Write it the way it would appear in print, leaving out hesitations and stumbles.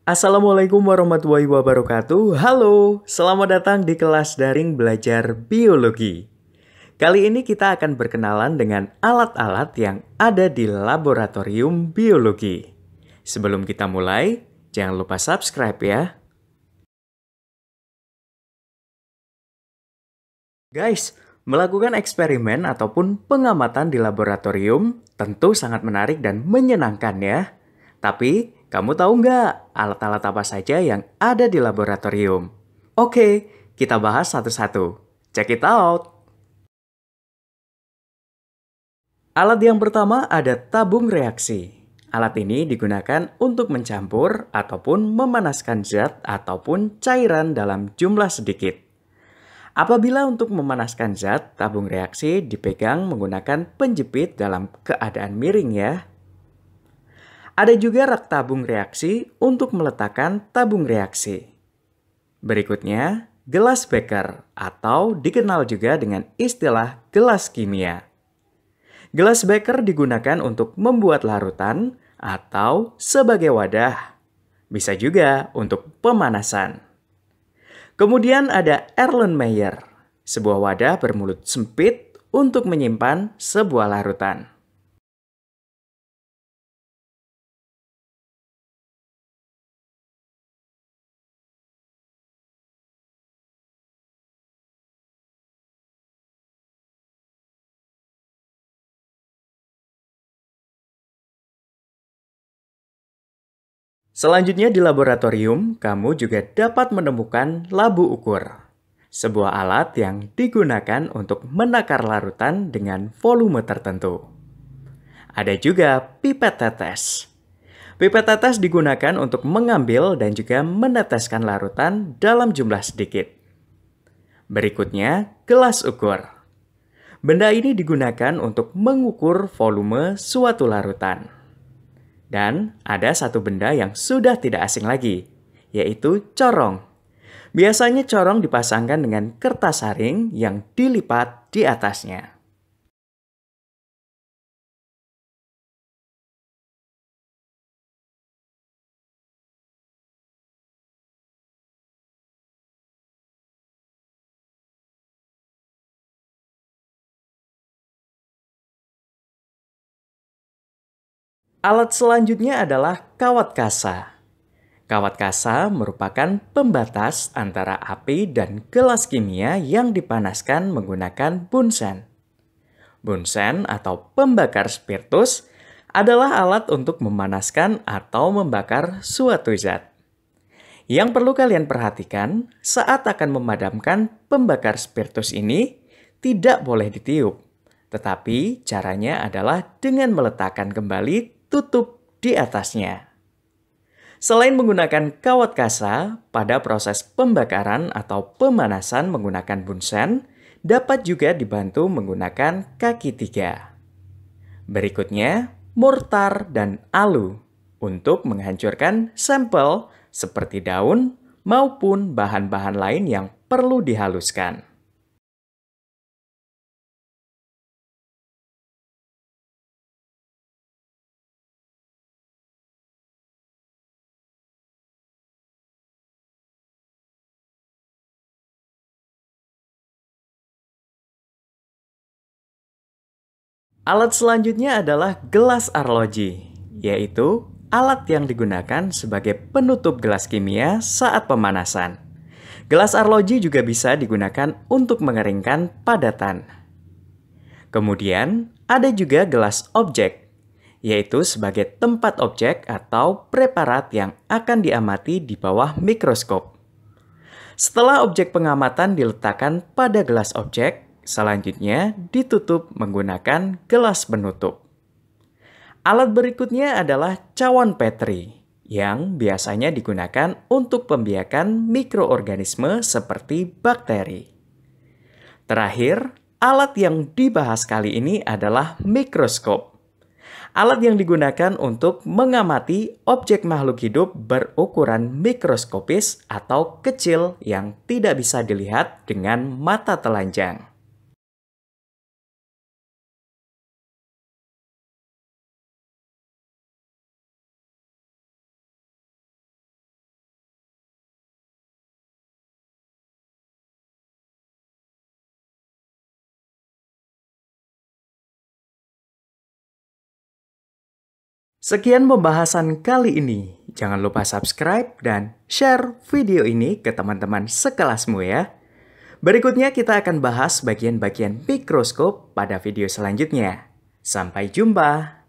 Assalamualaikum warahmatullahi wabarakatuh. Halo, selamat datang di kelas daring belajar biologi. Kali ini kita akan berkenalan dengan alat-alat yang ada di laboratorium biologi. Sebelum kita mulai, jangan lupa subscribe ya. Guys, melakukan eksperimen ataupun pengamatan di laboratorium tentu sangat menarik dan menyenangkan ya. Tapi, kamu tahu nggak alat-alat apa saja yang ada di laboratorium? Oke, kita bahas satu-satu. Check it out! Alat yang pertama ada tabung reaksi. Alat ini digunakan untuk mencampur ataupun memanaskan zat ataupun cairan dalam jumlah sedikit. Apabila untuk memanaskan zat, tabung reaksi dipegang menggunakan penjepit dalam keadaan miring ya. Ada juga rak tabung reaksi untuk meletakkan tabung reaksi. Berikutnya, gelas beker atau dikenal juga dengan istilah gelas kimia. Gelas beker digunakan untuk membuat larutan atau sebagai wadah. Bisa juga untuk pemanasan. Kemudian ada Erlenmeyer, sebuah wadah bermulut sempit untuk menyimpan sebuah larutan. Selanjutnya di laboratorium, kamu juga dapat menemukan labu ukur. Sebuah alat yang digunakan untuk menakar larutan dengan volume tertentu. Ada juga pipet tetes. Pipet tetes digunakan untuk mengambil dan juga meneteskan larutan dalam jumlah sedikit. Berikutnya, gelas ukur. Benda ini digunakan untuk mengukur volume suatu larutan. Dan ada satu benda yang sudah tidak asing lagi, yaitu corong. Biasanya corong dipasangkan dengan kertas saring yang dilipat di atasnya. Alat selanjutnya adalah kawat kasa. Kawat kasa merupakan pembatas antara api dan gelas kimia yang dipanaskan menggunakan bunsen. Bunsen atau pembakar spiritus adalah alat untuk memanaskan atau membakar suatu zat. Yang perlu kalian perhatikan saat akan memadamkan pembakar spiritus ini tidak boleh ditiup. Tetapi caranya adalah dengan meletakkan kembali tutup di atasnya. Selain menggunakan kawat kasa, pada proses pembakaran atau pemanasan menggunakan bunsen, dapat juga dibantu menggunakan kaki tiga. Berikutnya, mortar dan alu untuk menghancurkan sampel seperti daun maupun bahan-bahan lain yang perlu dihaluskan. Alat selanjutnya adalah gelas arloji, yaitu alat yang digunakan sebagai penutup gelas kimia saat pemanasan. Gelas arloji juga bisa digunakan untuk mengeringkan padatan. Kemudian, ada juga gelas objek, yaitu sebagai tempat objek atau preparat yang akan diamati di bawah mikroskop. Setelah objek pengamatan diletakkan pada gelas objek, selanjutnya ditutup menggunakan gelas penutup. Alat berikutnya adalah cawan Petri, yang biasanya digunakan untuk pembiakan mikroorganisme seperti bakteri. Terakhir, alat yang dibahas kali ini adalah mikroskop. Alat yang digunakan untuk mengamati objek makhluk hidup berukuran mikroskopis atau kecil yang tidak bisa dilihat dengan mata telanjang. Sekian pembahasan kali ini. Jangan lupa subscribe dan share video ini ke teman-teman sekelasmu ya. Berikutnya kita akan bahas bagian-bagian mikroskop pada video selanjutnya. Sampai jumpa!